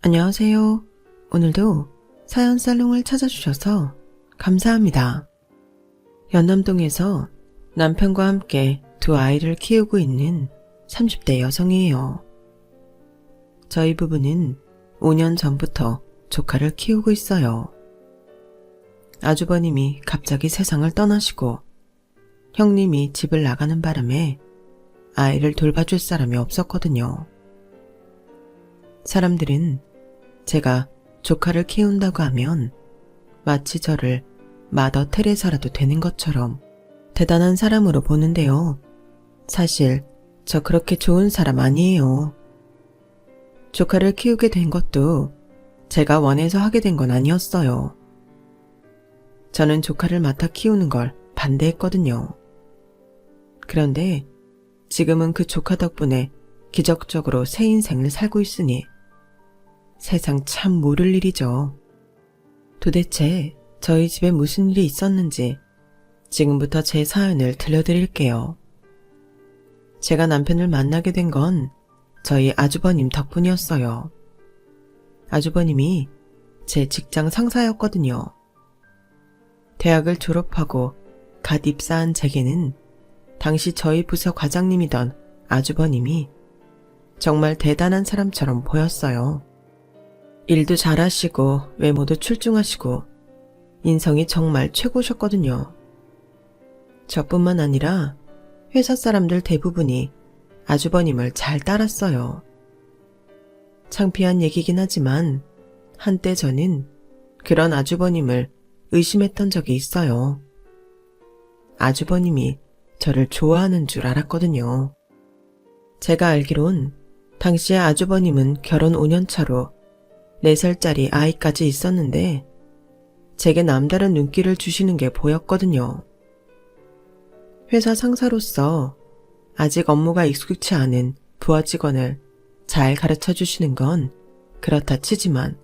안녕하세요. 오늘도 사연 살롱을 찾아주셔서 감사합니다. 연남동에서 남편과 함께 두 아이를 키우고 있는 30대 여성이에요. 저희 부부는 5년 전부터 조카를 키우고 있어요. 아주버님이 갑자기 세상을 떠나시고 형님이 집을 나가는 바람에 아이를 돌봐줄 사람이 없었거든요. 사람들은 제가 조카를 키운다고 하면 마치 저를 마더 테레사라도 되는 것처럼 대단한 사람으로 보는데요. 사실 저 그렇게 좋은 사람 아니에요. 조카를 키우게 된 것도 제가 원해서 하게 된 건 아니었어요. 저는 조카를 맡아 키우는 걸 반대했거든요. 그런데 지금은 그 조카 덕분에 기적적으로 새 인생을 살고 있으니 세상 참 모를 일이죠. 도대체 저희 집에 무슨 일이 있었는지 지금부터 제 사연을 들려드릴게요. 제가 남편을 만나게 된 건 저희 아주버님 덕분이었어요. 아주버님이 제 직장 상사였거든요. 대학을 졸업하고 갓 입사한 제게는 당시 저희 부서 과장님이던 아주버님이 정말 대단한 사람처럼 보였어요. 일도 잘하시고 외모도 출중하시고 인성이 정말 최고셨거든요. 저뿐만 아니라 회사 사람들 대부분이 아주버님을 잘 따랐어요. 창피한 얘기긴 하지만 한때 저는 그런 아주버님을 의심했던 적이 있어요. 아주버님이 저를 좋아하는 줄 알았거든요. 제가 알기론 당시에 아주버님은 결혼 5년 차로 4살짜리 아이까지 있었는데 제게 남다른 눈길을 주시는 게 보였거든요. 회사 상사로서 아직 업무가 익숙치 않은 부하 직원을 잘 가르쳐 주시는 건 그렇다 치지만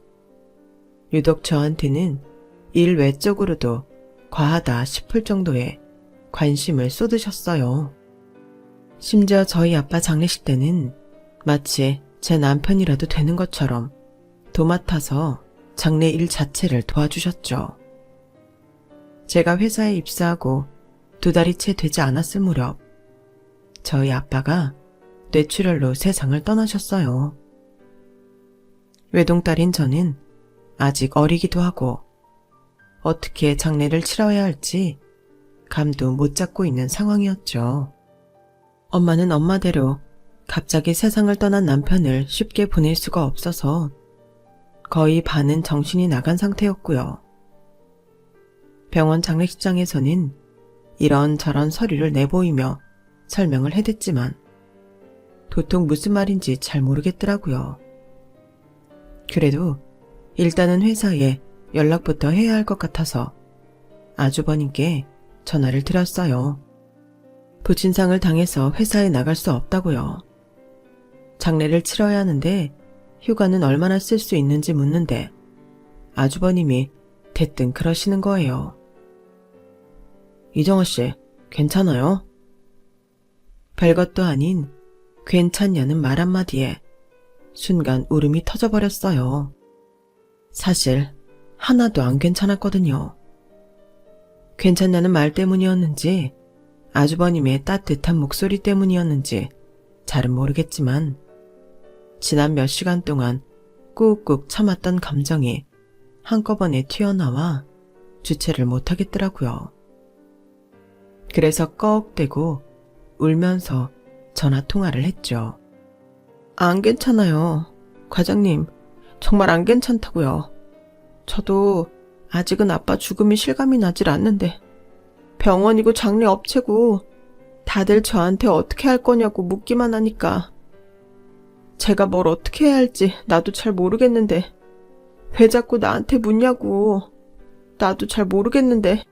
유독 저한테는 일 외적으로도 과하다 싶을 정도의 관심을 쏟으셨어요. 심지어 저희 아빠 장례식 때는 마치 제 남편이라도 되는 것처럼 도맡아서 장례 일 자체를 도와주셨죠. 제가 회사에 입사하고 2달이 채 되지 않았을 무렵 저희 아빠가 뇌출혈로 세상을 떠나셨어요. 외동딸인 저는 아직 어리기도 하고 어떻게 장례를 치러야 할지 감도 못 잡고 있는 상황이었죠. 엄마는 엄마대로 갑자기 세상을 떠난 남편을 쉽게 보낼 수가 없어서 거의 반은 정신이 나간 상태였고요. 병원 장례식장에서는 이런저런 서류를 내보이며 설명을 해댔지만 도통 무슨 말인지 잘 모르겠더라고요. 그래도 일단은 회사에 연락부터 해야 할 것 같아서 아주버님께 전화를 드렸어요. 부친상을 당해서 회사에 나갈 수 없다고요. 장례를 치러야 하는데 휴가는 얼마나 쓸 수 있는지 묻는데 아주버님이 대뜸 그러시는 거예요. 이정아 씨, 괜찮아요? 별것도 아닌 괜찮냐는 말 한마디에 순간 울음이 터져버렸어요. 사실 하나도 안 괜찮았거든요. 괜찮냐는 말 때문이었는지 아주버님의 따뜻한 목소리 때문이었는지 잘은 모르겠지만 지난 몇 시간 동안 꾹꾹 참았던 감정이 한꺼번에 튀어나와 주체를 못하겠더라고요. 그래서 꺽대고 울면서 전화 통화를 했죠. 안 괜찮아요. 과장님, 정말 안 괜찮다고요. 저도 아직은 아빠 죽음이 실감이 나질 않는데 병원이고 장례 업체고 다들 저한테 어떻게 할 거냐고 묻기만 하니까 제가 뭘 어떻게 해야 할지 나도 잘 모르겠는데 왜 자꾸 나한테 묻냐고. 나도 잘 모르겠는데.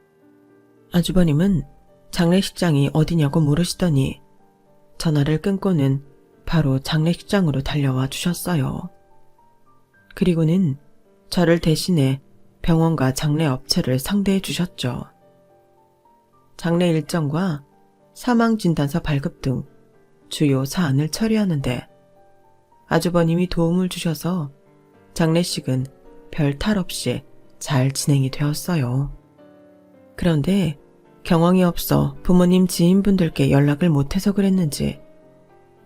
아주버님은 장례식장이 어디냐고 물으시더니 전화를 끊고는 바로 장례식장으로 달려와 주셨어요. 그리고는 저를 대신해 병원과 장례 업체를 상대해 주셨죠. 장례 일정과 사망진단서 발급 등 주요 사안을 처리하는데 아주버님이 도움을 주셔서 장례식은 별 탈 없이 잘 진행이 되었어요. 그런데 경황이 없어 부모님 지인분들께 연락을 못해서 그랬는지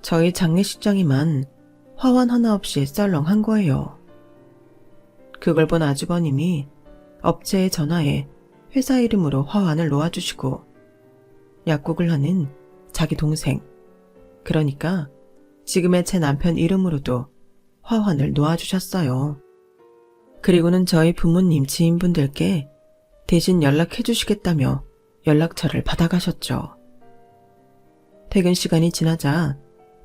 저희 장례식장에만 화환 하나 없이 썰렁한 거예요. 그걸 본 아주버님이 업체에 전화해 회사 이름으로 화환을 놓아주시고 약국을 하는 자기 동생, 그러니까 지금의 제 남편 이름으로도 화환을 놓아주셨어요. 그리고는 저희 부모님 지인분들께 대신 연락해 주시겠다며 연락처를 받아가셨죠. 퇴근 시간이 지나자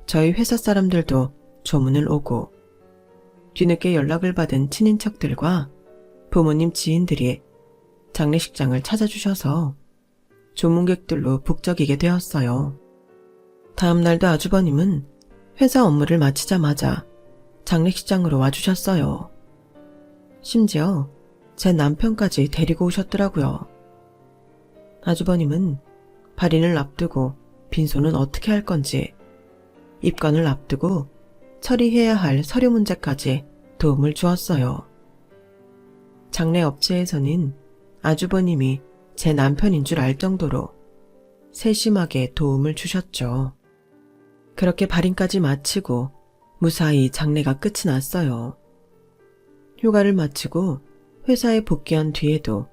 저희 회사 사람들도 조문을 오고 뒤늦게 연락을 받은 친인척들과 부모님 지인들이 장례식장을 찾아주셔서 조문객들로 북적이게 되었어요. 다음 날도 아주버님은 회사 업무를 마치자마자 장례식장으로 와주셨어요. 심지어 제 남편까지 데리고 오셨더라고요. 아주버님은 발인을 앞두고 빈소는 어떻게 할 건지, 입관을 앞두고 처리해야 할 서류 문제까지 도움을 주었어요. 장례 업체에서는 아주버님이 제 남편인 줄 알 정도로 세심하게 도움을 주셨죠. 그렇게 발인까지 마치고 무사히 장례가 끝이 났어요. 휴가를 마치고 회사에 복귀한 뒤에도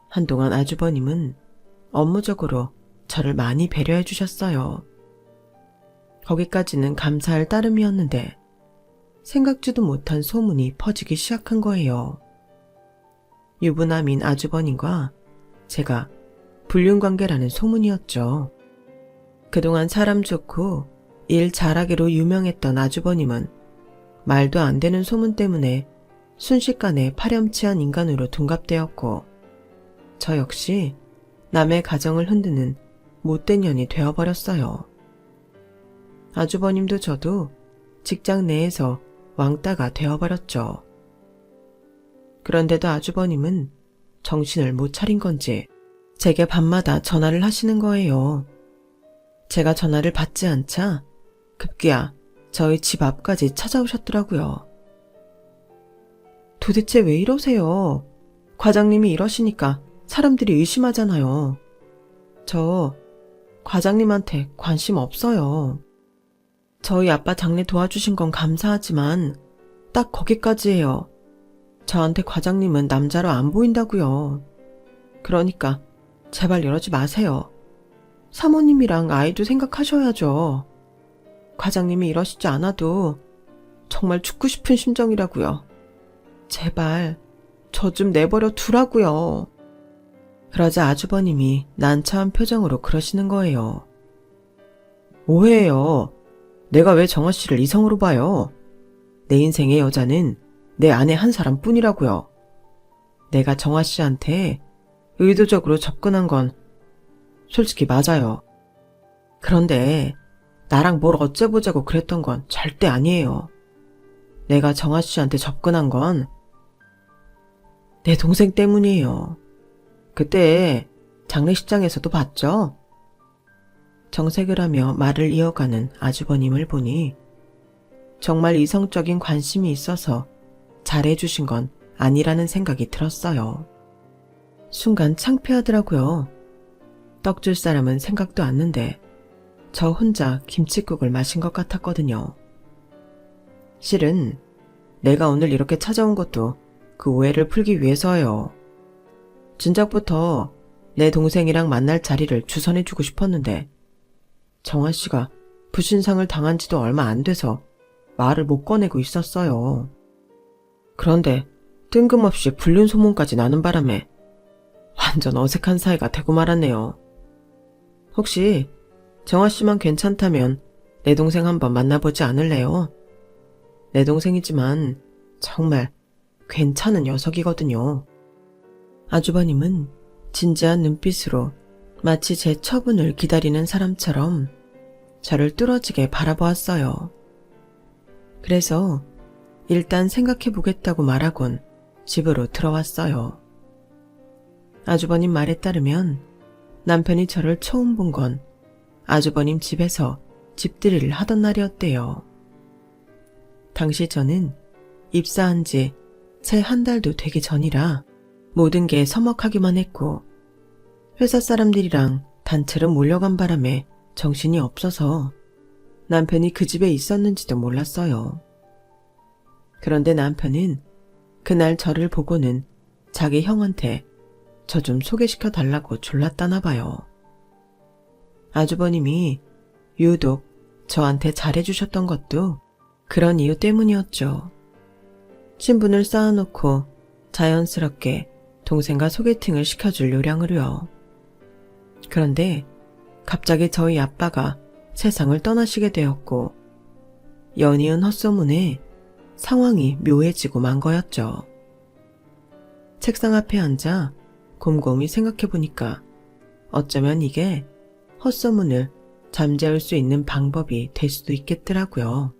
한동안 아주버님은 업무적으로 저를 많이 배려해 주셨어요. 거기까지는 감사할 따름이었는데 생각지도 못한 소문이 퍼지기 시작한 거예요. 유부남인 아주버님과 제가 불륜관계라는 소문이었죠. 그동안 사람 좋고 일 잘하기로 유명했던 아주버님은 말도 안 되는 소문 때문에 순식간에 파렴치한 인간으로 둔갑되었고 저 역시 남의 가정을 흔드는 못된 년이 되어버렸어요. 아주버님도 저도 직장 내에서 왕따가 되어버렸죠. 그런데도 아주버님은 정신을 못 차린 건지 제게 밤마다 전화를 하시는 거예요. 제가 전화를 받지 않자 급기야 저희 집 앞까지 찾아오셨더라고요. 도대체 왜 이러세요? 과장님이 이러시니까 사람들이 의심하잖아요. 저 과장님한테 관심 없어요. 저희 아빠 장례 도와주신 건 감사하지만 딱 거기까지예요. 저한테 과장님은 남자로 안 보인다고요. 그러니까 제발 이러지 마세요. 사모님이랑 아이도 생각하셔야죠. 과장님이 이러시지 않아도 정말 죽고 싶은 심정이라고요. 제발 저 좀 내버려 두라고요. 그러자 아주버님이 난처한 표정으로 그러시는 거예요. 오해예요. 내가 왜 정아 씨를 이성으로 봐요? 내 인생의 여자는 내 아내 한 사람뿐이라고요. 내가 정아 씨한테 의도적으로 접근한 건 솔직히 맞아요. 그런데 나랑 뭘 어째보자고 그랬던 건 절대 아니에요. 내가 정아 씨한테 접근한 건 내 동생 때문이에요. 그때 장례식장에서도 봤죠? 정색을 하며 말을 이어가는 아주버님을 보니 정말 이성적인 관심이 있어서 잘해주신 건 아니라는 생각이 들었어요. 순간 창피하더라고요. 떡 줄 사람은 생각도 않는데 저 혼자 김칫국을 마신 것 같았거든요. 실은 내가 오늘 이렇게 찾아온 것도 그 오해를 풀기 위해서예요. 진작부터 내 동생이랑 만날 자리를 주선해주고 싶었는데 정아 씨가 부신상을 당한 지도 얼마 안 돼서 말을 못 꺼내고 있었어요. 그런데 뜬금없이 불륜 소문까지 나는 바람에 완전 어색한 사이가 되고 말았네요. 혹시 정아 씨만 괜찮다면 내 동생 한번 만나보지 않을래요? 내 동생이지만 정말 괜찮은 녀석이거든요. 아주버님은 진지한 눈빛으로 마치 제 처분을 기다리는 사람처럼 저를 뚫어지게 바라보았어요. 그래서 일단 생각해보겠다고 말하곤 집으로 들어왔어요. 아주버님 말에 따르면 남편이 저를 처음 본 건 아주버님 집에서 집들이를 하던 날이었대요. 당시 저는 입사한 지 채 한 달도 되기 전이라 모든 게 서먹하기만 했고 회사 사람들이랑 단체로 몰려간 바람에 정신이 없어서 남편이 그 집에 있었는지도 몰랐어요. 그런데 남편은 그날 저를 보고는 자기 형한테 저 좀 소개시켜 달라고 졸랐다나 봐요. 아주버님이 유독 저한테 잘해주셨던 것도 그런 이유 때문이었죠. 신분을 쌓아놓고 자연스럽게 동생과 소개팅을 시켜줄 요량으로요. 그런데 갑자기 저희 아빠가 세상을 떠나시게 되었고 연이은 헛소문에 상황이 묘해지고 만 거였죠. 책상 앞에 앉아 곰곰이 생각해보니까 어쩌면 이게 헛소문을 잠재울 수 있는 방법이 될 수도 있겠더라고요.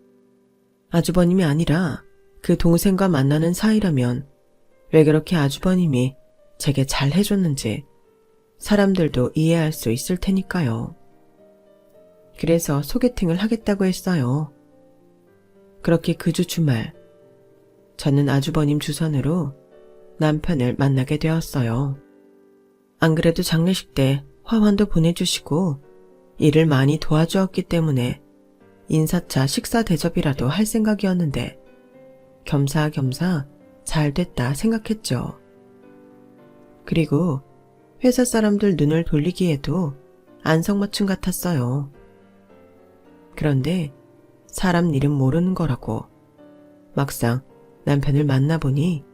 아주버님이 아니라 그 동생과 만나는 사이라면 왜 그렇게 아주버님이 제게 잘 해줬는지 사람들도 이해할 수 있을 테니까요. 그래서 소개팅을 하겠다고 했어요. 그렇게 그 주 주말 저는 아주버님 주선으로 남편을 만나게 되었어요. 안 그래도 장례식 때 화환도 보내주시고 일을 많이 도와주었기 때문에 인사차 식사 대접이라도 할 생각이었는데 겸사겸사 잘 됐다 생각했죠. 그리고 회사 사람들 눈을 돌리기에도 안성맞춤 같았어요. 그런데 사람 일은 모르는 거라고 막상 남편을 만나보니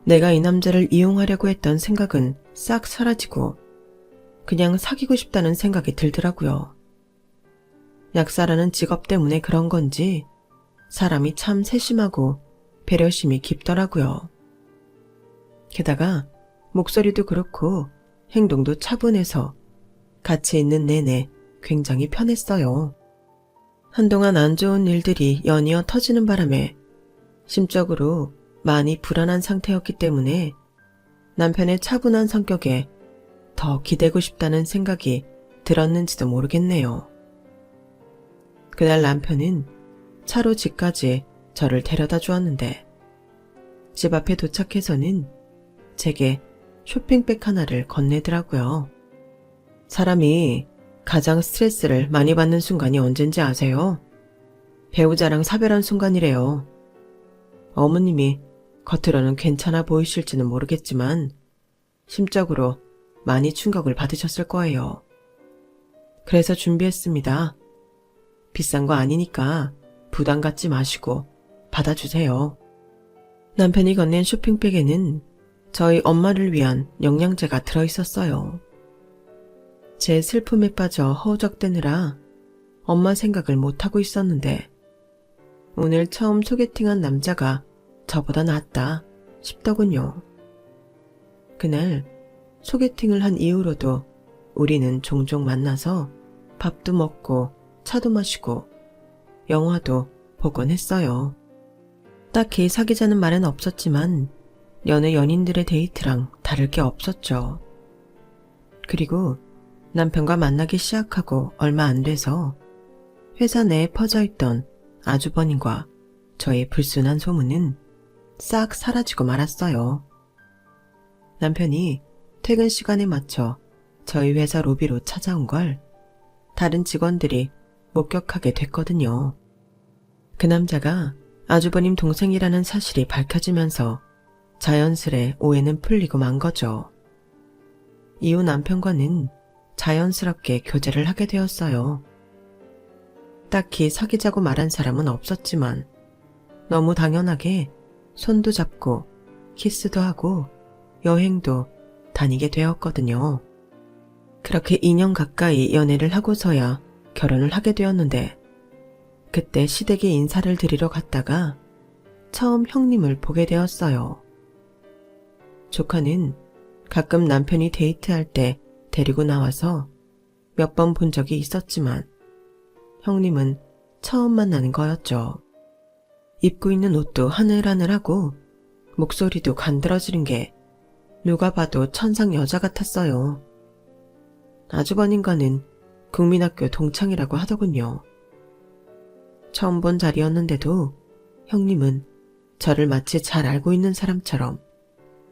내가 이 남자를 이용하려고 했던 생각은 싹 사라지고 그냥 사귀고 싶다는 생각이 들더라고요. 약사라는 직업 때문에 그런 건지 사람이 참 세심하고 배려심이 깊더라고요. 게다가 목소리도 그렇고 행동도 차분해서 같이 있는 내내 굉장히 편했어요. 한동안 안 좋은 일들이 연이어 터지는 바람에 심적으로 많이 불안한 상태였기 때문에 남편의 차분한 성격에 더 기대고 싶다는 생각이 들었는지도 모르겠네요. 그날 남편은 차로 집까지 저를 데려다 주었는데 집 앞에 도착해서는 제게 쇼핑백 하나를 건네더라고요. 사람이 가장 스트레스를 많이 받는 순간이 언젠지 아세요? 배우자랑 사별한 순간이래요. 어머님이 겉으로는 괜찮아 보이실지는 모르겠지만 심적으로 많이 충격을 받으셨을 거예요. 그래서 준비했습니다. 비싼 거 아니니까 부담 갖지 마시고 받아주세요. 남편이 건넨 쇼핑백에는 저희 엄마를 위한 영양제가 들어있었어요. 제 슬픔에 빠져 허우적대느라 엄마 생각을 못하고 있었는데 오늘 처음 소개팅한 남자가 저보다 낫다 싶더군요. 그날 소개팅을 한 이후로도 우리는 종종 만나서 밥도 먹고 차도 마시고 영화도 보곤 했어요. 딱히 사귀자는 말은 없었지만 여느 연인들의 데이트랑 다를 게 없었죠. 그리고 남편과 만나기 시작하고 얼마 안 돼서 회사 내에 퍼져있던 아주버님과 저의 불순한 소문은 싹 사라지고 말았어요. 남편이 퇴근 시간에 맞춰 저희 회사 로비로 찾아온 걸 다른 직원들이 목격하게 됐거든요. 그 남자가 아주버님 동생이라는 사실이 밝혀지면서 자연스레 오해는 풀리고 만 거죠. 이후 남편과는 자연스럽게 교제를 하게 되었어요. 딱히 사귀자고 말한 사람은 없었지만 너무 당연하게 손도 잡고 키스도 하고 여행도 다니게 되었거든요. 그렇게 2년 가까이 연애를 하고서야 결혼을 하게 되었는데 그때 시댁에 인사를 드리러 갔다가 처음 형님을 보게 되었어요. 조카는 가끔 남편이 데이트할 때 데리고 나와서 몇 번 본 적이 있었지만 형님은 처음 만나는 거였죠. 입고 있는 옷도 하늘하늘하고 목소리도 간드러지는 게 누가 봐도 천상 여자 같았어요. 아주버님과는 국민학교 동창이라고 하더군요. 처음 본 자리였는데도 형님은 저를 마치 잘 알고 있는 사람처럼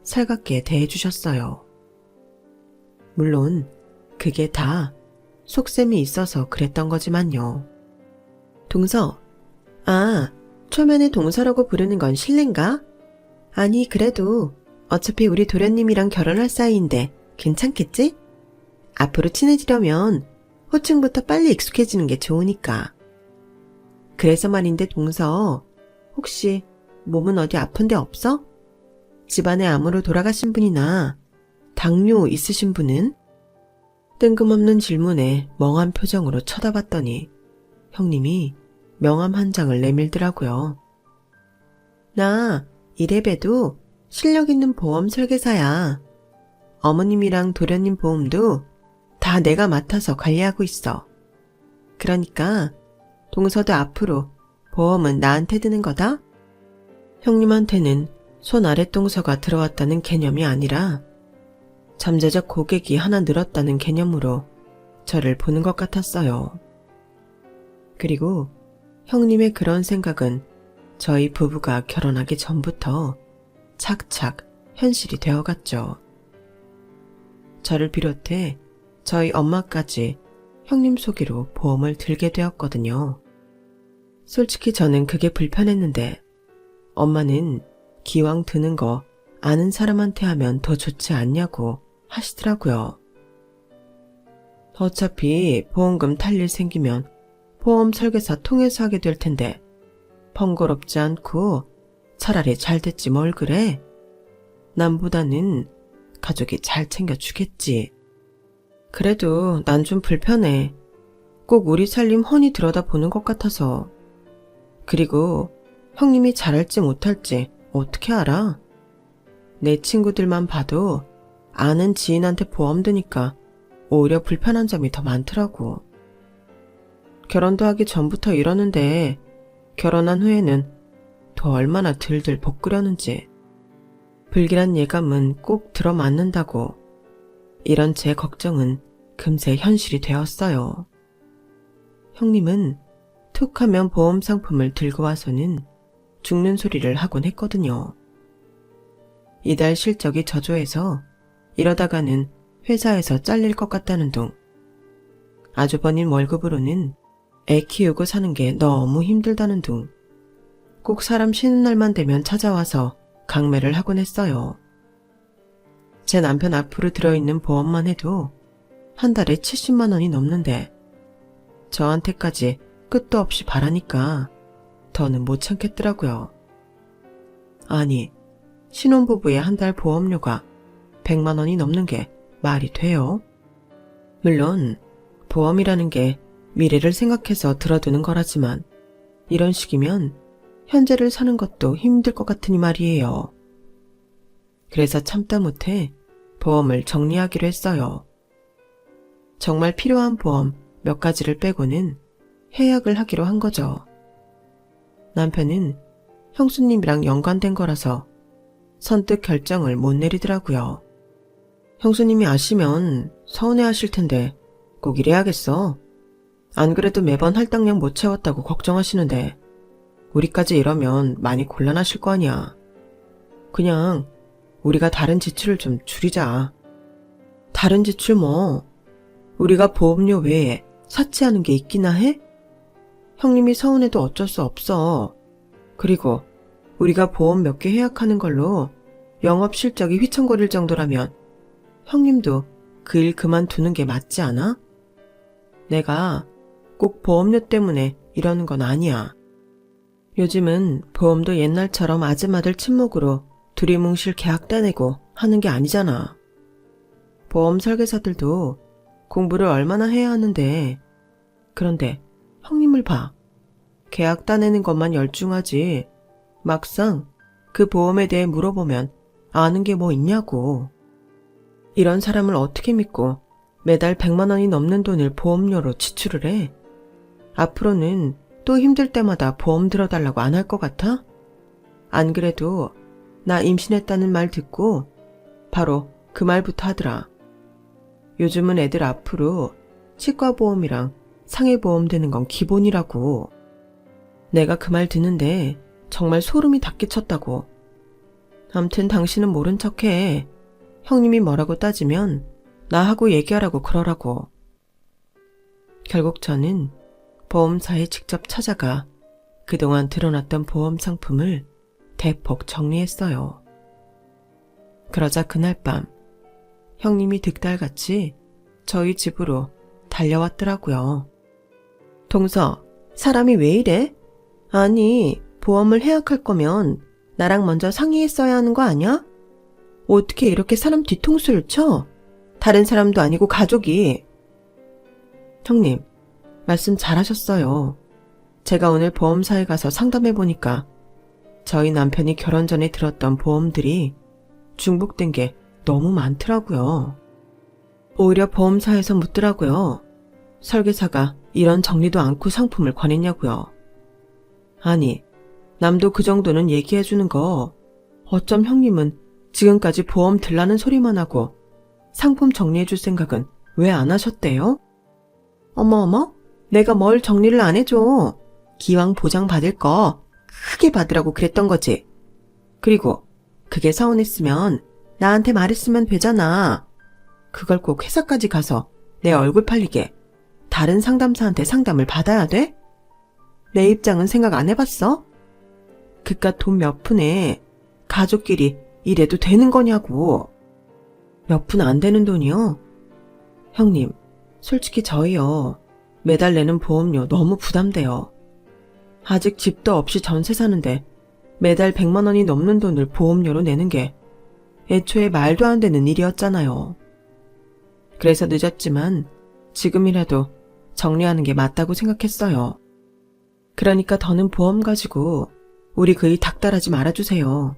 살갑게 대해주셨어요. 물론 그게 다 속셈이 있어서 그랬던 거지만요. 동서, 초면에 동서라고 부르는 건 실례인가? 아니, 그래도 어차피 우리 도련님이랑 결혼할 사이인데 괜찮겠지? 앞으로 친해지려면 호칭부터 빨리 익숙해지는 게 좋으니까. 그래서 말인데 동서, 혹시 몸은 어디 아픈 데 없어? 집안에 암으로 돌아가신 분이나 당뇨 있으신 분은? 뜬금없는 질문에 멍한 표정으로 쳐다봤더니 형님이 명함 한 장을 내밀더라고요. 나 이래봬도 실력 있는 보험 설계사야. 어머님이랑 도련님 보험도 다 내가 맡아서 관리하고 있어. 그러니까 동서도 앞으로 보험은 나한테 드는 거다? 형님한테는 손 아랫동서가 들어왔다는 개념이 아니라 잠재적 고객이 하나 늘었다는 개념으로 저를 보는 것 같았어요. 그리고 형님의 그런 생각은 저희 부부가 결혼하기 전부터 착착 현실이 되어갔죠. 저를 비롯해 저희 엄마까지 형님 소개로 보험을 들게 되었거든요. 솔직히 저는 그게 불편했는데 엄마는 기왕 드는 거 아는 사람한테 하면 더 좋지 않냐고 하시더라고요. 어차피 보험금 탈 일 생기면 보험 설계사 통해서 하게 될 텐데 번거롭지 않고 차라리 잘 됐지 뭘 그래? 남보다는 가족이 잘 챙겨주겠지. 그래도 난 좀 불편해. 꼭 우리 살림 훤히 들여다보는 것 같아서. 그리고 형님이 잘할지 못할지 어떻게 알아? 내 친구들만 봐도 아는 지인한테 보험 드니까 오히려 불편한 점이 더 많더라고. 결혼도 하기 전부터 이러는데 결혼한 후에는 더 얼마나 들들 볶으려는지. 불길한 예감은 꼭 들어맞는다고. 이런 제 걱정은 금세 현실이 되었어요. 형님은 툭 하면 보험 상품을 들고 와서는 죽는 소리를 하곤 했거든요. 이달 실적이 저조해서 이러다가는 회사에서 잘릴 것 같다는 둥. 아주버님 월급으로는 애 키우고 사는 게 너무 힘들다는 둥. 꼭 사람 쉬는 날만 되면 찾아와서 강매를 하곤 했어요. 제 남편 앞으로 들어있는 보험만 해도 한 달에 70만 원이 넘는데 저한테까지 끝도 없이 바라니까 더는 못 참겠더라고요. 아니, 신혼부부의 한 달 보험료가 100만 원이 넘는 게 말이 돼요? 물론 보험이라는 게 미래를 생각해서 들어두는 거라지만 이런 식이면 현재를 사는 것도 힘들 것 같으니 말이에요. 그래서 참다 못해 보험을 정리하기로 했어요. 정말 필요한 보험 몇 가지를 빼고는 해약을 하기로 한 거죠. 남편은 형수님이랑 연관된 거라서 선뜻 결정을 못 내리더라고요. 형수님이 아시면 서운해하실 텐데 꼭 이래야겠어. 안 그래도 매번 할당량 못 채웠다고 걱정하시는데 우리까지 이러면 많이 곤란하실 거 아니야. 그냥 우리가 다른 지출을 좀 줄이자. 다른 지출 뭐? 우리가 보험료 외에 사치하는 게 있기나 해? 형님이 서운해도 어쩔 수 없어. 그리고 우리가 보험 몇 개 해약하는 걸로 영업 실적이 휘청거릴 정도라면 형님도 그 일 그만두는 게 맞지 않아? 내가 꼭 보험료 때문에 이러는 건 아니야. 요즘은 보험도 옛날처럼 아줌마들 친목으로 두리뭉실 계약 따내고 하는 게 아니잖아. 보험 설계사들도 공부를 얼마나 해야 하는데. 그런데 형님을 봐. 계약 따내는 것만 열중하지 막상 그 보험에 대해 물어보면 아는 게 뭐 있냐고. 이런 사람을 어떻게 믿고 매달 100만 원이 넘는 돈을 보험료로 지출을 해? 앞으로는 또 힘들 때마다 보험 들어달라고 안 할 것 같아? 안 그래도 나 임신했다는 말 듣고 바로 그 말부터 하더라. 요즘은 애들 앞으로 치과보험이랑 상해보험 드는 건 기본이라고. 내가 그 말 듣는데 정말 소름이 닿기쳤다고. 암튼 당신은 모른 척해. 형님이 뭐라고 따지면 나하고 얘기하라고 그러라고. 결국 저는 보험사에 직접 찾아가 그동안 드러났던 보험 상품을 대폭 정리했어요. 그러자 그날 밤 형님이 득달같이 저희 집으로 달려왔더라고요. 동서, 사람이 왜 이래? 아니, 보험을 해약할 거면 나랑 먼저 상의했어야 하는 거 아니야? 어떻게 이렇게 사람 뒤통수를 쳐? 다른 사람도 아니고 가족이. 형님, 말씀 잘하셨어요. 제가 오늘 보험사에 가서 상담해보니까 저희 남편이 결혼 전에 들었던 보험들이 중복된 게 너무 많더라고요. 오히려 보험사에서 묻더라고요. 설계사가 이런 정리도 않고 상품을 권했냐고요. 아니, 남도 그 정도는 얘기해주는 거 어쩜 형님은 지금까지 보험 들라는 소리만 하고 상품 정리해줄 생각은 왜 안 하셨대요? 어머어머, 내가 뭘 정리를 안 해줘. 기왕 보장 받을 거 크게 받으라고 그랬던 거지. 그리고 그게 서운했으면 나한테 말했으면 되잖아. 그걸 꼭 회사까지 가서 내 얼굴 팔리게 다른 상담사한테 상담을 받아야 돼? 내 입장은 생각 안 해봤어? 그깟 돈 몇 푼에 가족끼리 이래도 되는 거냐고. 몇 푼 안 되는 돈이요? 형님, 솔직히 저희요. 매달 내는 보험료 너무 부담돼요. 아직 집도 없이 전세 사는데 매달 100만 원이 넘는 돈을 보험료로 내는 게 애초에 말도 안 되는 일이었잖아요. 그래서 늦었지만 지금이라도 정리하는 게 맞다고 생각했어요. 그러니까 더는 보험 가지고 우리 그이 닥달하지 말아주세요.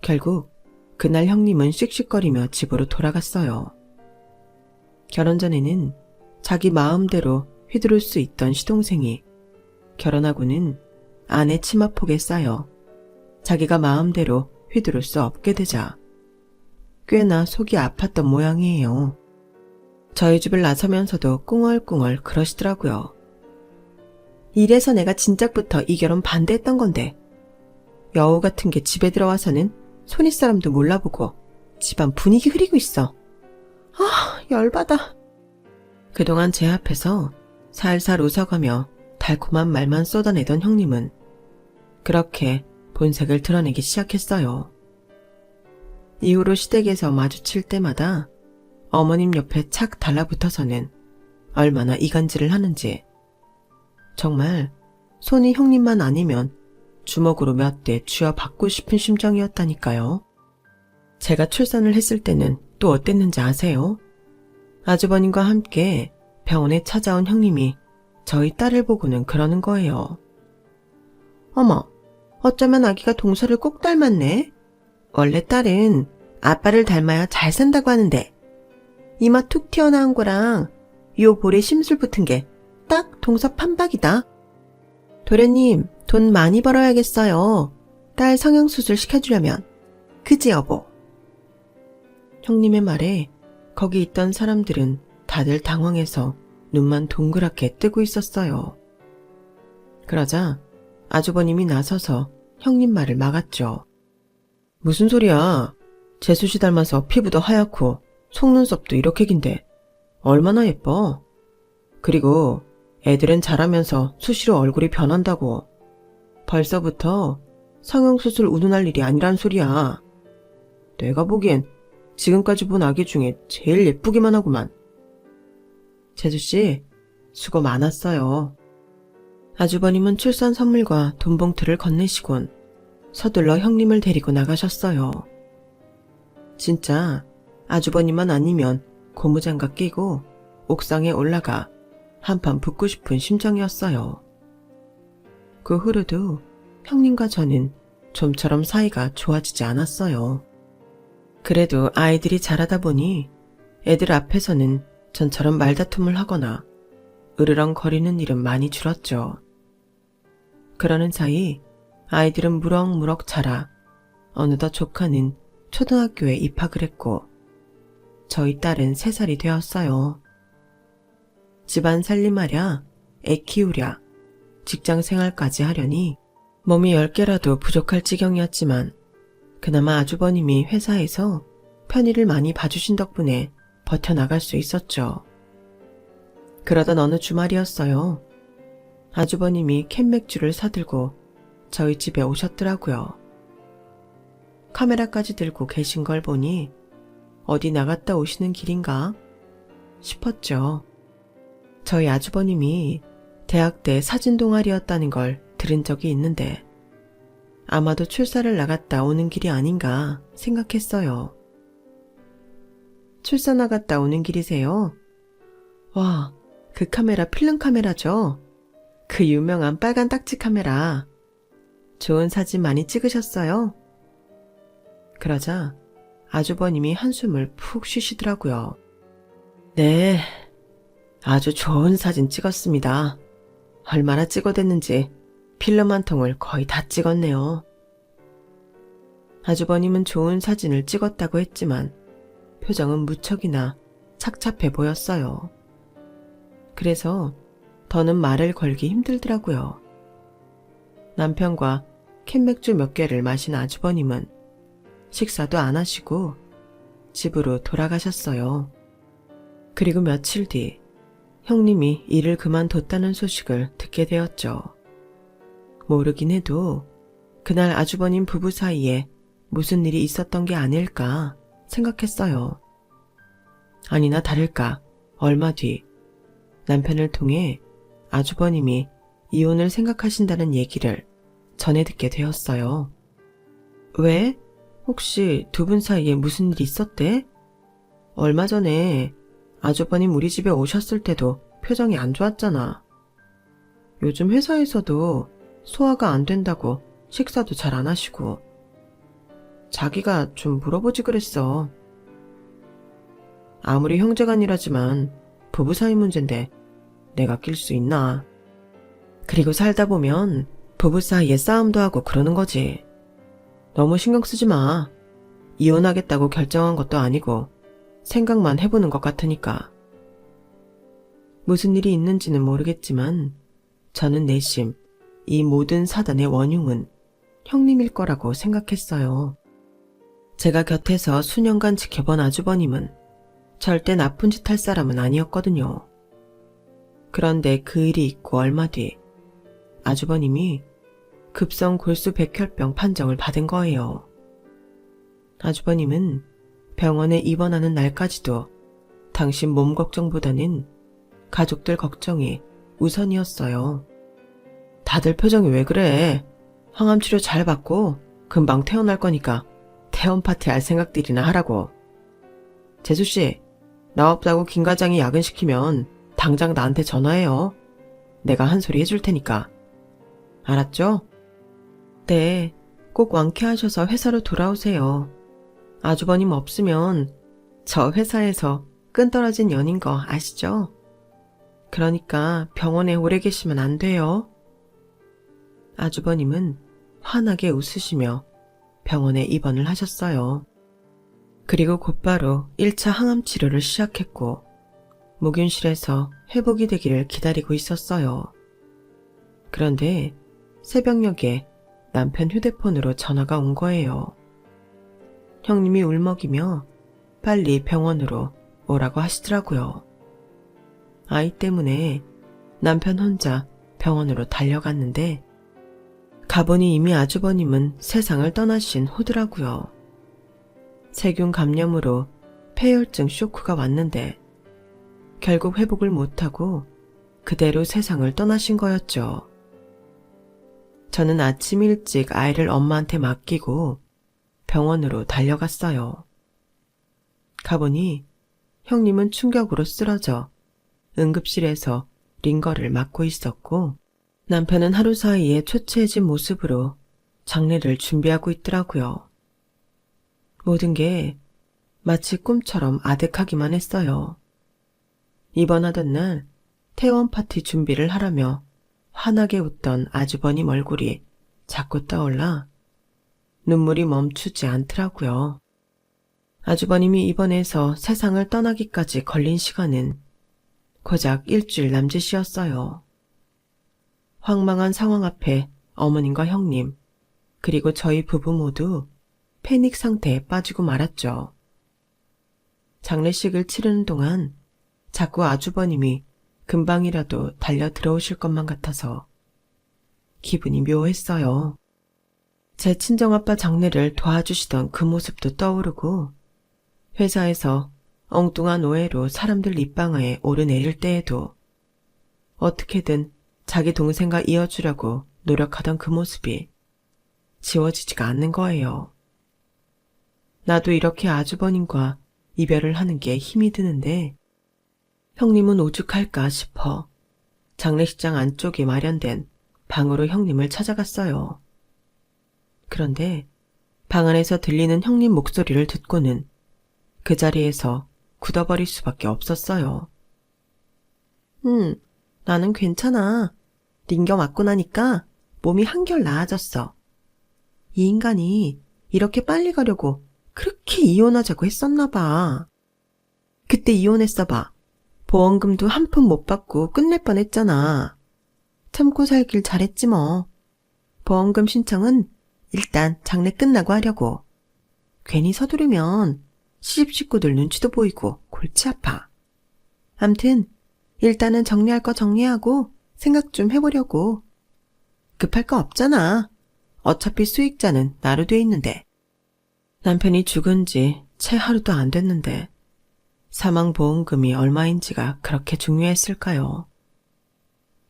결국 그날 형님은 씩씩거리며 집으로 돌아갔어요. 결혼 전에는 자기 마음대로 휘두를 수 있던 시동생이 결혼하고는 아내 치마폭에 쌓여 자기가 마음대로 휘두를 수 없게 되자 꽤나 속이 아팠던 모양이에요. 저희 집을 나서면서도 꿍얼꿍얼 그러시더라고요. 이래서 내가 진작부터 이 결혼 반대했던 건데 여우 같은 게 집에 들어와서는 손윗사람도 몰라보고 집안 분위기 흐리고 있어. 아, 열받아. 그동안 제 앞에서 살살 웃어가며 달콤한 말만 쏟아내던 형님은 그렇게 본색을 드러내기 시작했어요. 이후로 시댁에서 마주칠 때마다 어머님 옆에 착 달라붙어서는 얼마나 이간질을 하는지. 정말 손이 형님만 아니면 주먹으로 몇 대 쥐어받고 싶은 심정이었다니까요. 제가 출산을 했을 때는 또 어땠는지 아세요? 아주버님과 함께 병원에 찾아온 형님이 저희 딸을 보고는 그러는 거예요. 어머, 어쩌면 아기가 동서를 꼭 닮았네. 원래 딸은 아빠를 닮아야 잘 산다고 하는데 이마 툭 튀어나온 거랑 요 볼에 심술 붙은 게 딱 동서 판박이다. 도련님, 돈 많이 벌어야겠어요. 딸 성형수술 시켜주려면. 그지 여보? 형님의 말에 거기 있던 사람들은 다들 당황해서 눈만 동그랗게 뜨고 있었어요. 그러자 아주버님이 나서서 형님 말을 막았죠. 무슨 소리야. 재수씨 닮아서 피부도 하얗고 속눈썹도 이렇게 긴데 얼마나 예뻐. 그리고 애들은 자라면서 수시로 얼굴이 변한다고. 벌써부터 성형수술 운운할 일이 아니란 소리야. 내가 보기엔 지금까지 본 아기 중에 제일 예쁘기만 하구만. 재수씨, 수고 많았어요. 아주버님은 출산 선물과 돈봉투를 건네시곤 서둘러 형님을 데리고 나가셨어요. 진짜 아주버님만 아니면 고무장갑 끼고 옥상에 올라가 한판 붙고 싶은 심정이었어요. 그 후로도 형님과 저는 좀처럼 사이가 좋아지지 않았어요. 그래도 아이들이 자라다 보니 애들 앞에서는 전처럼 말다툼을 하거나 으르렁거리는 일은 많이 줄었죠. 그러는 사이 아이들은 무럭무럭 자라 어느덧 조카는 초등학교에 입학을 했고 저희 딸은 3살이 되었어요. 집안 살림하랴, 애 키우랴, 직장 생활까지 하려니 몸이 10개라도 부족할 지경이었지만 그나마 아주버님이 회사에서 편의를 많이 봐주신 덕분에 버텨나갈 수 있었죠. 그러던 어느 주말이었어요. 아주버님이 캔맥주를 사들고 저희 집에 오셨더라고요. 카메라까지 들고 계신 걸 보니 어디 나갔다 오시는 길인가 싶었죠. 저희 아주버님이 대학 때 사진 동아리였다는 걸 들은 적이 있는데 아마도 출사를 나갔다 오는 길이 아닌가 생각했어요. 출사 나갔다 오는 길이세요? 와, 그 카메라 필름 카메라죠? 그 유명한 빨간 딱지 카메라. 좋은 사진 많이 찍으셨어요? 그러자 아주버님이 한숨을 푹 쉬시더라고요. 네, 아주 좋은 사진 찍었습니다. 얼마나 찍어댔는지 필름 한 통을 거의 다 찍었네요. 아주버님은 좋은 사진을 찍었다고 했지만 표정은 무척이나 착잡해 보였어요. 그래서 더는 말을 걸기 힘들더라고요. 남편과 캔맥주 몇 개를 마신 아주버님은 식사도 안 하시고 집으로 돌아가셨어요. 그리고 며칠 뒤 형님이 일을 그만뒀다는 소식을 듣게 되었죠. 모르긴 해도 그날 아주버님 부부 사이에 무슨 일이 있었던 게 아닐까 생각했어요. 아니나 다를까 얼마 뒤 남편을 통해 아주버님이 이혼을 생각하신다는 얘기를 전해 듣게 되었어요. 왜? 혹시 두 분 사이에 무슨 일이 있었대? 얼마 전에 아주버님 우리 집에 오셨을 때도 표정이 안 좋았잖아. 요즘 회사에서도 소화가 안 된다고 식사도 잘 안 하시고. 자기가 좀 물어보지 그랬어. 아무리 형제간이라지만 부부 사이 문제인데 내가 낄 수 있나. 그리고 살다 보면 부부 사이에 싸움도 하고 그러는 거지. 너무 신경 쓰지 마. 이혼하겠다고 결정한 것도 아니고 생각만 해보는 것 같으니까. 무슨 일이 있는지는 모르겠지만 저는 내심 이 모든 사단의 원흉은 형님일 거라고 생각했어요. 제가 곁에서 수년간 지켜본 아주버님은 절대 나쁜 짓 할 사람은 아니었거든요. 그런데 그 일이 있고 얼마 뒤 아주버님이 급성 골수 백혈병 판정을 받은 거예요. 아주버님은 병원에 입원하는 날까지도 당신 몸 걱정보다는 가족들 걱정이 우선이었어요. 다들 표정이 왜 그래? 항암 치료 잘 받고 금방 퇴원할 거니까 퇴원 파티 할 생각들이나 하라고. 재수씨, 나 없다고 김 과장이 야근시키면 당장 나한테 전화해요. 내가 한 소리 해줄 테니까. 알았죠? 네, 꼭 완쾌하셔서 회사로 돌아오세요. 아주버님 없으면 저 회사에서 끈떨어진 연인 거 아시죠? 그러니까 병원에 오래 계시면 안 돼요. 아주버님은 환하게 웃으시며 병원에 입원을 하셨어요. 그리고 곧바로 1차 항암 치료를 시작했고 무균실에서 회복이 되기를 기다리고 있었어요. 그런데 새벽녘에 남편 휴대폰으로 전화가 온 거예요. 형님이 울먹이며 빨리 병원으로 오라고 하시더라고요. 아이 때문에 남편 혼자 병원으로 달려갔는데 가보니 이미 아주버님은 세상을 떠나신 후더라고요. 세균 감염으로 폐혈증 쇼크가 왔는데 결국 회복을 못하고 그대로 세상을 떠나신 거였죠. 저는 아침 일찍 아이를 엄마한테 맡기고 병원으로 달려갔어요. 가보니 형님은 충격으로 쓰러져 응급실에서 링거를 맞고 있었고 남편은 하루 사이에 초췌해진 모습으로 장례를 준비하고 있더라고요. 모든 게 마치 꿈처럼 아득하기만 했어요. 입원하던 날 퇴원 파티 준비를 하라며 환하게 웃던 아주버님 얼굴이 자꾸 떠올라 눈물이 멈추지 않더라고요. 아주버님이 입원해서 세상을 떠나기까지 걸린 시간은 고작 일주일 남짓이었어요. 황망한 상황 앞에 어머님과 형님, 그리고 저희 부부 모두 패닉 상태에 빠지고 말았죠. 장례식을 치르는 동안 자꾸 아주버님이 금방이라도 달려 들어오실 것만 같아서 기분이 묘했어요. 제 친정아빠 장례를 도와주시던 그 모습도 떠오르고 회사에서 엉뚱한 오해로 사람들 입방아에 오르내릴 때에도 어떻게든 자기 동생과 이어주려고 노력하던 그 모습이 지워지지가 않는 거예요. 나도 이렇게 아주버님과 이별을 하는 게 힘이 드는데 형님은 오죽할까 싶어 장례식장 안쪽에 마련된 방으로 형님을 찾아갔어요. 그런데 방 안에서 들리는 형님 목소리를 듣고는 그 자리에서 굳어버릴 수밖에 없었어요. 나는 괜찮아. 링겨 맞고 나니까 몸이 한결 나아졌어. 이 인간이 이렇게 빨리 가려고 그렇게 이혼하자고 했었나 봐. 그때 이혼했어 봐. 보험금도 한 푼 못 받고 끝낼 뻔했잖아. 참고 살길 잘했지 뭐. 보험금 신청은 일단 장례 끝나고 하려고. 괜히 서두르면 시집 식구들 눈치도 보이고 골치 아파. 암튼 일단은 정리할 거 정리하고 생각 좀 해보려고. 급할 거 없잖아. 어차피 수익자는 나로 돼 있는데. 남편이 죽은 지 채 하루도 안 됐는데 사망보험금이 얼마인지가 그렇게 중요했을까요?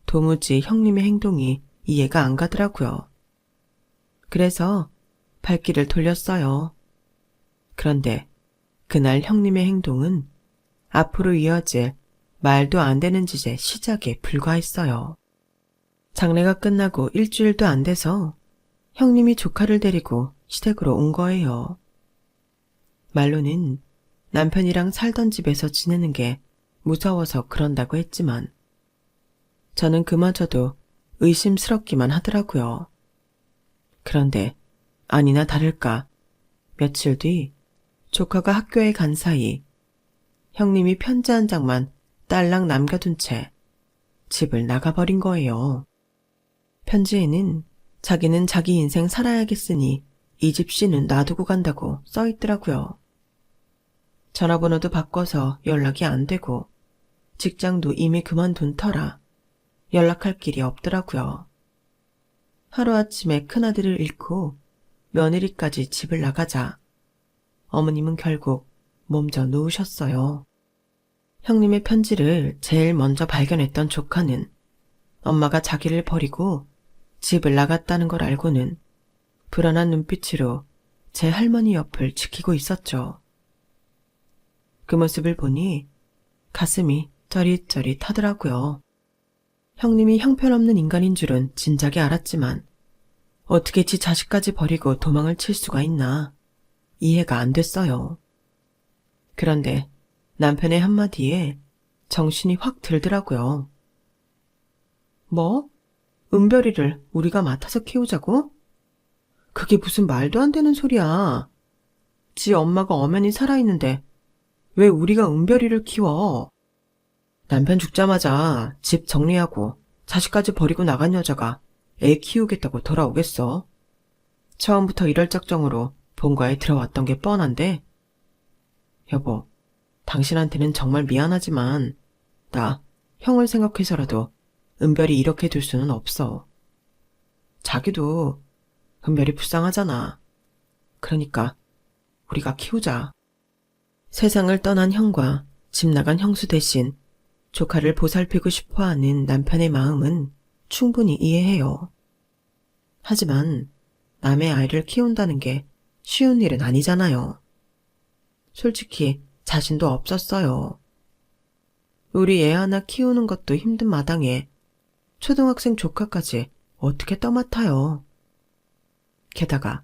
도무지 형님의 행동이 이해가 안 가더라고요. 그래서 발길을 돌렸어요. 그런데 그날 형님의 행동은 앞으로 이어질 말도 안 되는 짓의 시작에 불과했어요. 장례가 끝나고 일주일도 안 돼서 형님이 조카를 데리고 시댁으로 온 거예요. 말로는 남편이랑 살던 집에서 지내는 게 무서워서 그런다고 했지만 저는 그마저도 의심스럽기만 하더라고요. 그런데 아니나 다를까 며칠 뒤 조카가 학교에 간 사이 형님이 편지 한 장만 딸랑 남겨둔 채 집을 나가버린 거예요. 편지에는 자기는 자기 인생 살아야겠으니 이 집 씨는 놔두고 간다고 써있더라고요. 전화번호도 바꿔서 연락이 안 되고 직장도 이미 그만둔 터라 연락할 길이 없더라고요. 하루아침에 큰아들을 잃고 며느리까지 집을 나가자 어머님은 결국 몸져 누우셨어요. 형님의 편지를 제일 먼저 발견했던 조카는 엄마가 자기를 버리고 집을 나갔다는 걸 알고는 불안한 눈빛으로 제 할머니 옆을 지키고 있었죠. 그 모습을 보니 가슴이 저릿저릿하더라고요. 형님이 형편없는 인간인 줄은 진작에 알았지만 어떻게 지 자식까지 버리고 도망을 칠 수가 있나 이해가 안 됐어요. 그런데 남편의 한마디에 정신이 확 들더라고요. 뭐? 은별이를 우리가 맡아서 키우자고? 그게 무슨 말도 안 되는 소리야. 지 엄마가 엄연히 살아있는데 왜 우리가 은별이를 키워? 남편 죽자마자 집 정리하고 자식까지 버리고 나간 여자가 애 키우겠다고 돌아오겠어? 처음부터 이럴 작정으로 본가에 들어왔던 게 뻔한데? 여보, 당신한테는 정말 미안하지만 나 형을 생각해서라도 은별이 이렇게 둘 수는 없어. 자기도 은별이 불쌍하잖아. 그러니까 우리가 키우자. 세상을 떠난 형과 집 나간 형수 대신 조카를 보살피고 싶어하는 남편의 마음은 충분히 이해해요. 하지만 남의 아이를 키운다는 게 쉬운 일은 아니잖아요. 솔직히 자신도 없었어요. 우리 애 하나 키우는 것도 힘든 마당에 초등학생 조카까지 어떻게 떠맡아요. 게다가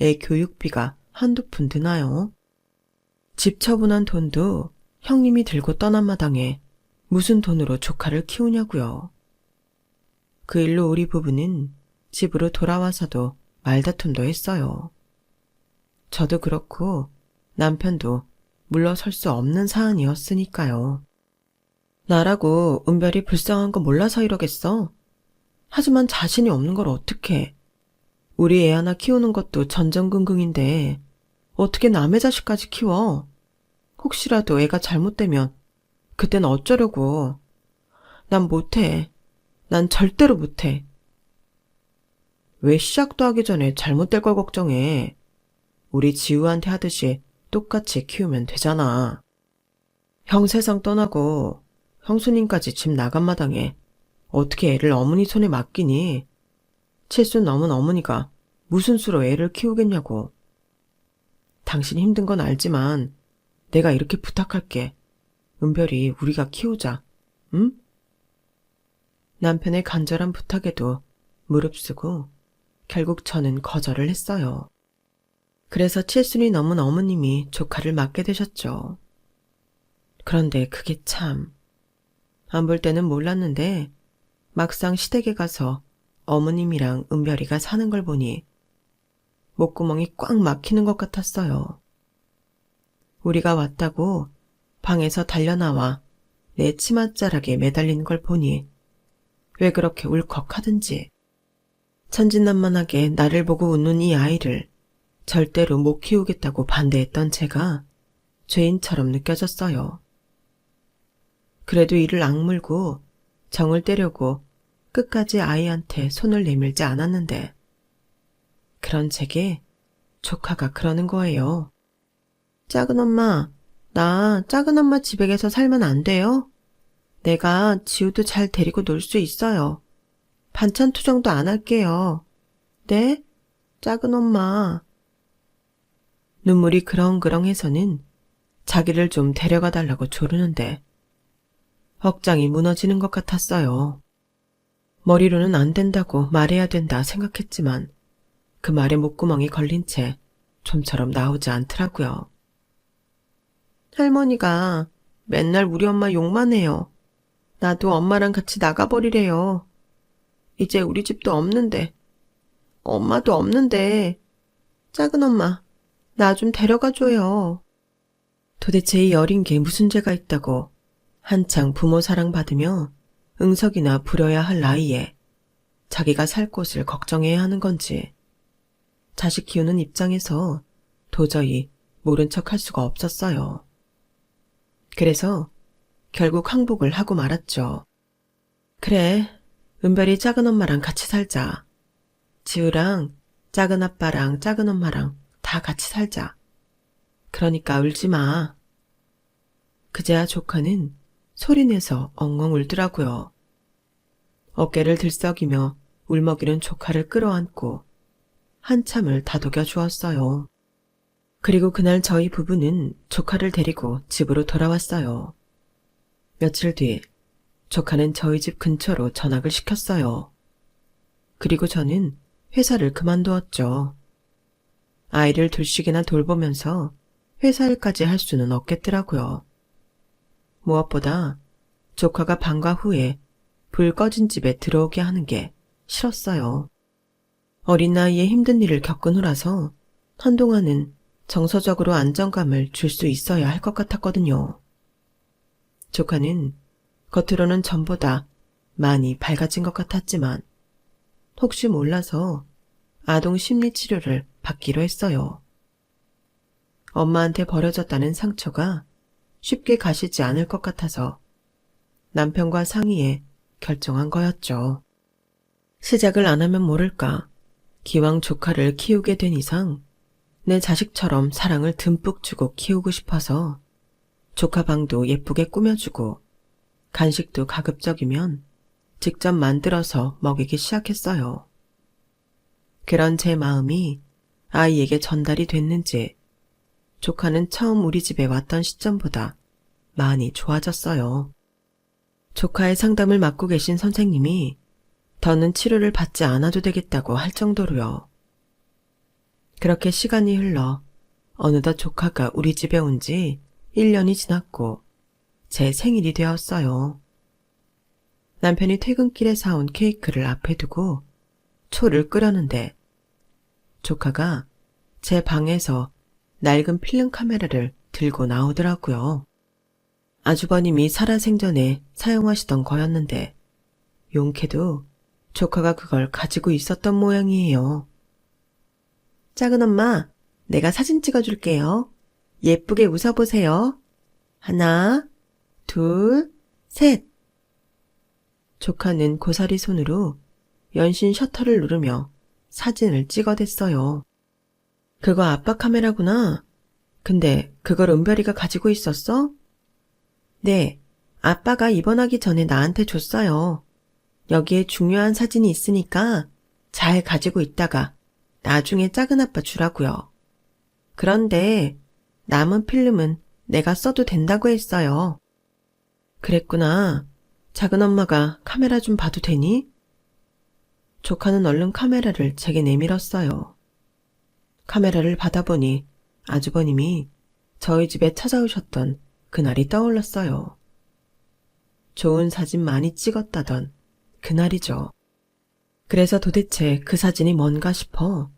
애 교육비가 한두 푼 드나요? 집 처분한 돈도 형님이 들고 떠난 마당에 무슨 돈으로 조카를 키우냐고요. 그 일로 우리 부부는 집으로 돌아와서도 말다툼도 했어요. 저도 그렇고 남편도 물러설 수 없는 사안이었으니까요. 나라고 은별이 불쌍한 거 몰라서 이러겠어. 하지만 자신이 없는 걸 어떡해. 우리 애 하나 키우는 것도 전전긍긍인데 어떻게 남의 자식까지 키워? 혹시라도 애가 잘못되면 그땐 어쩌려고. 난 못해. 난 절대로 못해. 왜 시작도 하기 전에 잘못될 걸 걱정해. 우리 지우한테 하듯이 똑같이 키우면 되잖아. 형 세상 떠나고 형수님까지 집 나간 마당에 어떻게 애를 어머니 손에 맡기니? 7순 넘은 어머니가 무슨 수로 애를 키우겠냐고. 당신 힘든 건 알지만 내가 이렇게 부탁할게. 은별이 우리가 키우자. 응? 남편의 간절한 부탁에도 무릅쓰고 결국 저는 거절을 했어요. 그래서 7순이 넘은 어머님이 조카를 맡게 되셨죠. 그런데 그게 참, 안 볼 때는 몰랐는데 막상 시댁에 가서 어머님이랑 은별이가 사는 걸 보니 목구멍이 꽉 막히는 것 같았어요. 우리가 왔다고 방에서 달려나와 내 치맛자락에 매달리는 걸 보니 왜 그렇게 울컥하든지. 천진난만하게 나를 보고 웃는 이 아이를 절대로 못 키우겠다고 반대했던 제가 죄인처럼 느껴졌어요. 그래도 이를 악물고 정을 떼려고 끝까지 아이한테 손을 내밀지 않았는데 그런 제게 조카가 그러는 거예요. 작은 엄마, 나 작은 엄마 집에 가서 살면 안 돼요? 내가 지우도 잘 데리고 놀 수 있어요. 반찬 투정도 안 할게요. 네? 작은 엄마. 눈물이 그렁그렁해서는 자기를 좀 데려가 달라고 조르는데 억장이 무너지는 것 같았어요. 머리로는 안 된다고 말해야 된다 생각했지만 그 말에 목구멍이 걸린 채 좀처럼 나오지 않더라고요. 할머니가 맨날 우리 엄마 욕만 해요. 나도 엄마랑 같이 나가버리래요. 이제 우리 집도 없는데, 엄마도 없는데, 작은 엄마, 나 좀 데려가줘요. 도대체 이 어린 게 무슨 죄가 있다고 한창 부모 사랑받으며 응석이나 부려야 할 나이에 자기가 살 곳을 걱정해야 하는 건지 자식 키우는 입장에서 도저히 모른 척 할 수가 없었어요. 그래서 결국 항복을 하고 말았죠. 그래, 은별이 작은 엄마랑 같이 살자. 지우랑 작은 아빠랑 작은 엄마랑 다 같이 살자. 그러니까 울지 마. 그제야 조카는 소리내서 엉엉 울더라고요. 어깨를 들썩이며 울먹이는 조카를 끌어안고 한참을 다독여 주었어요. 그리고 그날 저희 부부는 조카를 데리고 집으로 돌아왔어요. 며칠 뒤 조카는 저희 집 근처로 전학을 시켰어요. 그리고 저는 회사를 그만두었죠. 아이를 둘씩이나 돌보면서 회사 일까지 할 수는 없겠더라고요. 무엇보다 조카가 방과 후에 불 꺼진 집에 들어오게 하는 게 싫었어요. 어린 나이에 힘든 일을 겪은 후라서 한동안은 정서적으로 안정감을 줄 수 있어야 할 것 같았거든요. 조카는 겉으로는 전보다 많이 밝아진 것 같았지만 혹시 몰라서 아동 심리 치료를 받기로 했어요. 엄마한테 버려졌다는 상처가 쉽게 가시지 않을 것 같아서 남편과 상의해 결정한 거였죠. 시작을 안 하면 모를까 기왕 조카를 키우게 된 이상 내 자식처럼 사랑을 듬뿍 주고 키우고 싶어서 조카 방도 예쁘게 꾸며주고 간식도 가급적이면 직접 만들어서 먹이기 시작했어요. 그런 제 마음이 아이에게 전달이 됐는지 조카는 처음 우리 집에 왔던 시점보다 많이 좋아졌어요. 조카의 상담을 맡고 계신 선생님이 더는 치료를 받지 않아도 되겠다고 할 정도로요. 그렇게 시간이 흘러 어느덧 조카가 우리 집에 온 지 1년이 지났고 제 생일이 되었어요. 남편이 퇴근길에 사온 케이크를 앞에 두고 초를 끄려는데 조카가 제 방에서 낡은 필름 카메라를 들고 나오더라고요. 아주버님이 살아생전에 사용하시던 거였는데 용케도 조카가 그걸 가지고 있었던 모양이에요. 작은 엄마, 내가 사진 찍어줄게요. 예쁘게 웃어보세요. 하나, 둘, 셋. 조카는 고사리 손으로 연신 셔터를 누르며 사진을 찍어댔어요. 그거 아빠 카메라구나. 근데 그걸 은별이가 가지고 있었어? 네, 아빠가 입원하기 전에 나한테 줬어요. 여기에 중요한 사진이 있으니까 잘 가지고 있다가 나중에 작은 아빠 주라고요. 그런데 남은 필름은 내가 써도 된다고 했어요. 그랬구나. 작은 엄마가 카메라 좀 봐도 되니? 조카는 얼른 카메라를 제게 내밀었어요. 카메라를 받아보니 아주버님이 저희 집에 찾아오셨던 그날이 떠올랐어요. 좋은 사진 많이 찍었다던 그날이죠. 그래서 도대체 그 사진이 뭔가 싶어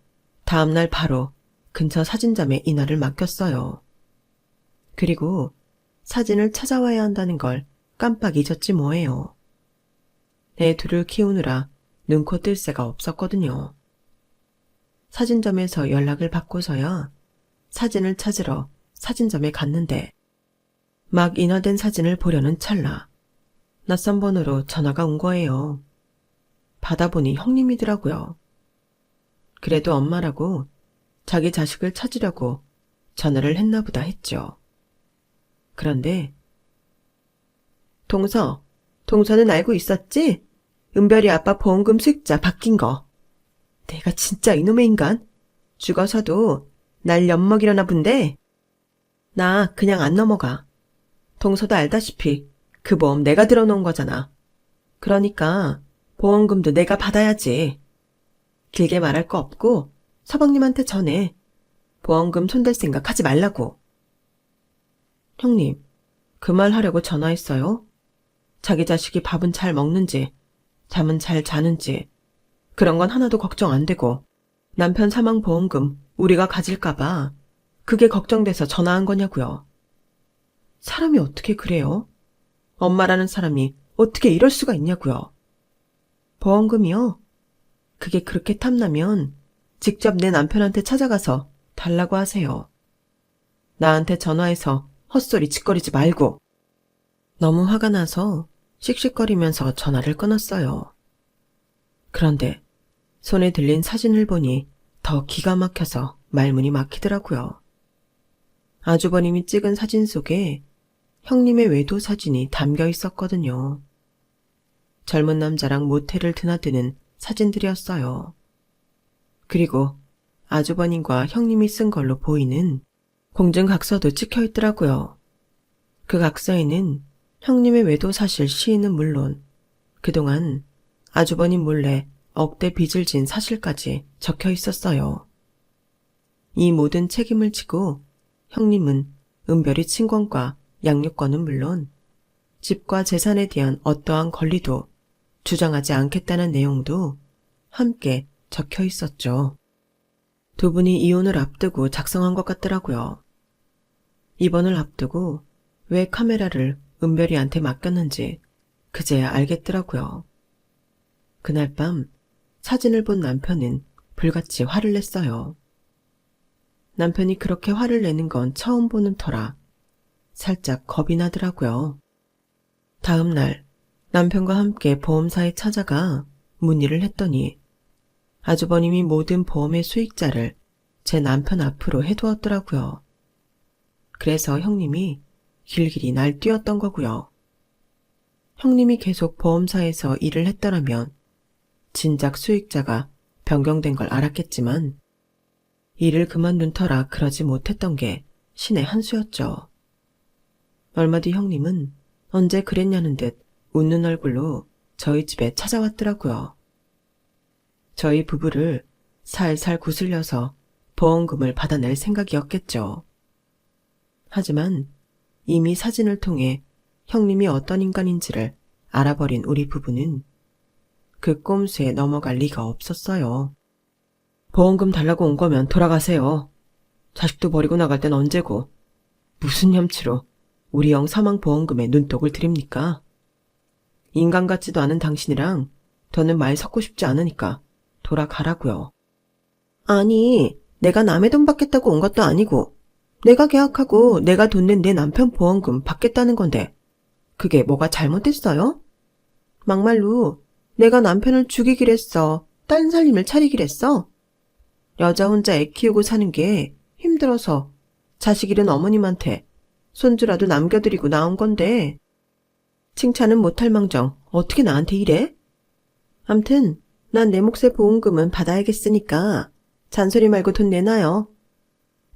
다음날 바로 근처 사진점에 인화를 맡겼어요. 그리고 사진을 찾아와야 한다는 걸 깜빡 잊었지 뭐예요. 애 둘을 키우느라 눈코 뜰 새가 없었거든요. 사진점에서 연락을 받고서야 사진을 찾으러 사진점에 갔는데 막 인화된 사진을 보려는 찰나 낯선 번호로 전화가 온 거예요. 받아보니 형님이더라고요. 그래도 엄마라고 자기 자식을 찾으려고 전화를 했나 보다 했죠. 그런데 동서는 알고 있었지? 은별이 아빠 보험금 수익자 바뀐 거. 내가 진짜 이놈의 인간? 죽어서도 날 엿먹이려나 본데? 나 그냥 안 넘어가. 동서도 알다시피 그 보험 내가 들어놓은 거잖아. 그러니까 보험금도 내가 받아야지. 길게 말할 거 없고 서방님한테 전해. 보험금 손댈 생각 하지 말라고. 형님, 그 말 하려고 전화했어요? 자기 자식이 밥은 잘 먹는지, 잠은 잘 자는지, 그런 건 하나도 걱정 안 되고 남편 사망 보험금 우리가 가질까봐 그게 걱정돼서 전화한 거냐고요. 사람이 어떻게 그래요? 엄마라는 사람이 어떻게 이럴 수가 있냐고요. 보험금이요? 그게 그렇게 탐나면 직접 내 남편한테 찾아가서 달라고 하세요. 나한테 전화해서 헛소리 짓거리지 말고. 너무 화가 나서 씩씩거리면서 전화를 끊었어요. 그런데 손에 들린 사진을 보니 더 기가 막혀서 말문이 막히더라고요. 아주버님이 찍은 사진 속에 형님의 외도 사진이 담겨 있었거든요. 젊은 남자랑 모텔을 드나드는 사진들이었어요. 그리고 아주버님과 형님이 쓴 걸로 보이는 공증각서도 찍혀 있더라고요. 그 각서에는 형님의 외도 사실 시인은 물론 그동안 아주버님 몰래 억대 빚을 진 사실까지 적혀 있었어요. 이 모든 책임을 지고 형님은 은별이 친권과 양육권은 물론 집과 재산에 대한 어떠한 권리도 주장하지 않겠다는 내용도 함께 적혀 있었죠. 두 분이 이혼을 앞두고 작성한 것 같더라고요. 입원을 앞두고 왜 카메라를 은별이한테 맡겼는지 그제야 알겠더라고요. 그날 밤 사진을 본 남편은 불같이 화를 냈어요. 남편이 그렇게 화를 내는 건 처음 보는 터라 살짝 겁이 나더라고요. 다음 날 남편과 함께 보험사에 찾아가 문의를 했더니 아주버님이 모든 보험의 수익자를 제 남편 앞으로 해두었더라고요. 그래서 형님이 길길이 날뛰었던 거고요. 형님이 계속 보험사에서 일을 했더라면 진작 수익자가 변경된 걸 알았겠지만 일을 그만둔 터라 그러지 못했던 게 신의 한 수였죠. 얼마 뒤 형님은 언제 그랬냐는 듯 웃는 얼굴로 저희 집에 찾아왔더라고요. 저희 부부를 살살 구슬려서 보험금을 받아낼 생각이었겠죠. 하지만 이미 사진을 통해 형님이 어떤 인간인지를 알아버린 우리 부부는 그 꼼수에 넘어갈 리가 없었어요. 보험금 달라고 온 거면 돌아가세요. 자식도 버리고 나갈 땐 언제고 무슨 염치로 우리 형 사망 보험금에 눈독을 들입니까? 인간 같지도 않은 당신이랑 더는 말 섞고 싶지 않으니까 돌아가라고요. 아니, 내가 남의 돈 받겠다고 온 것도 아니고 내가 계약하고 내가 돈 낸 내 남편 보험금 받겠다는 건데 그게 뭐가 잘못됐어요? 막말로 내가 남편을 죽이기랬어. 딸 살림을 차리기랬어. 여자 혼자 애 키우고 사는 게 힘들어서 자식 잃은 어머님한테 손주라도 남겨드리고 나온 건데 칭찬은 못할 망정 어떻게 나한테 이래? 암튼 난 내 몫의 보험금은 받아야겠으니까 잔소리 말고 돈 내놔요.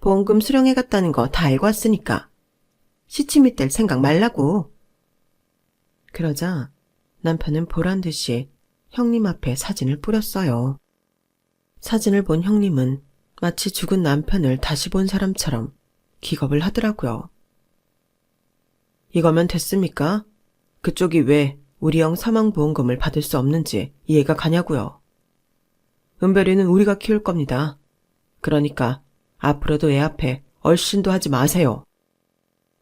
보험금 수령해 갔다는 거 다 알고 왔으니까 시치미 뗄 생각 말라고. 그러자 남편은 보란듯이 형님 앞에 사진을 뿌렸어요. 사진을 본 형님은 마치 죽은 남편을 다시 본 사람처럼 기겁을 하더라고요. 이거면 됐습니까? 그쪽이 왜 우리 형 사망보험금을 받을 수 없는지 이해가 가냐고요. 은별이는 우리가 키울 겁니다. 그러니까 앞으로도 애 앞에 얼씬도 하지 마세요.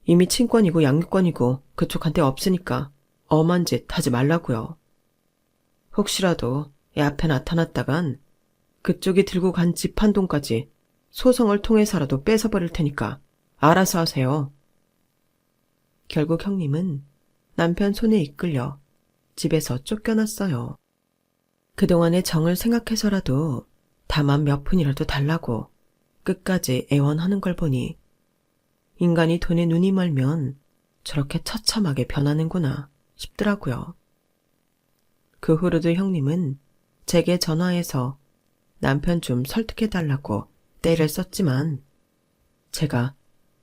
이미 친권이고 양육권이고 그쪽한테 없으니까 엄한 짓 하지 말라고요. 혹시라도 애 앞에 나타났다간 그쪽이 들고 간 집 한 돈까지 소송을 통해서라도 뺏어버릴 테니까 알아서 하세요. 결국 형님은 남편 손에 이끌려 집에서 쫓겨났어요. 그동안의 정을 생각해서라도 다만 몇 푼이라도 달라고 끝까지 애원하는 걸 보니 인간이 돈에 눈이 멀면 저렇게 처참하게 변하는구나 싶더라고요. 그 후로도 형님은 제게 전화해서 남편 좀 설득해달라고 떼를 썼지만 제가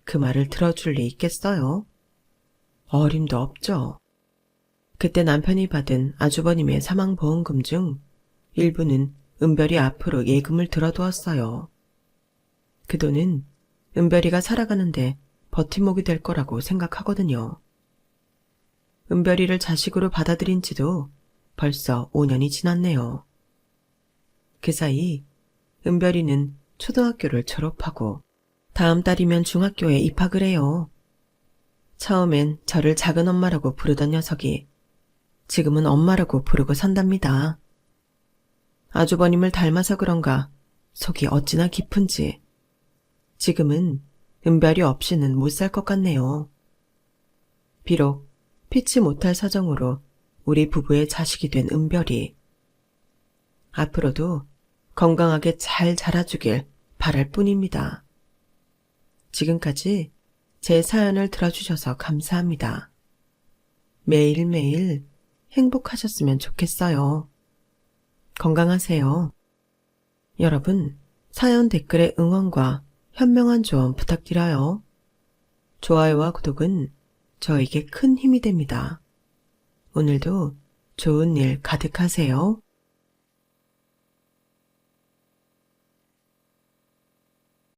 그 말을 들어줄 리 있겠어요? 어림도 없죠. 그때 남편이 받은 아주버님의 사망보험금 중 일부는 은별이 앞으로 예금을 들어두었어요. 그 돈은 은별이가 살아가는데 버팀목이 될 거라고 생각하거든요. 은별이를 자식으로 받아들인 지도 벌써 5년이 지났네요. 그 사이 은별이는 초등학교를 졸업하고 다음 달이면 중학교에 입학을 해요. 처음엔 저를 작은 엄마라고 부르던 녀석이 지금은 엄마라고 부르고 산답니다. 아주버님을 닮아서 그런가 속이 어찌나 깊은지 지금은 은별이 없이는 못 살 것 같네요. 비록 피치 못할 사정으로 우리 부부의 자식이 된 은별이 앞으로도 건강하게 잘 자라주길 바랄 뿐입니다. 지금까지 제 사연을 들어주셔서 감사합니다. 매일매일 행복하셨으면 좋겠어요. 건강하세요. 여러분, 사연 댓글에 응원과 현명한 조언 부탁드려요. 좋아요와 구독은 저에게 큰 힘이 됩니다. 오늘도 좋은 일 가득하세요.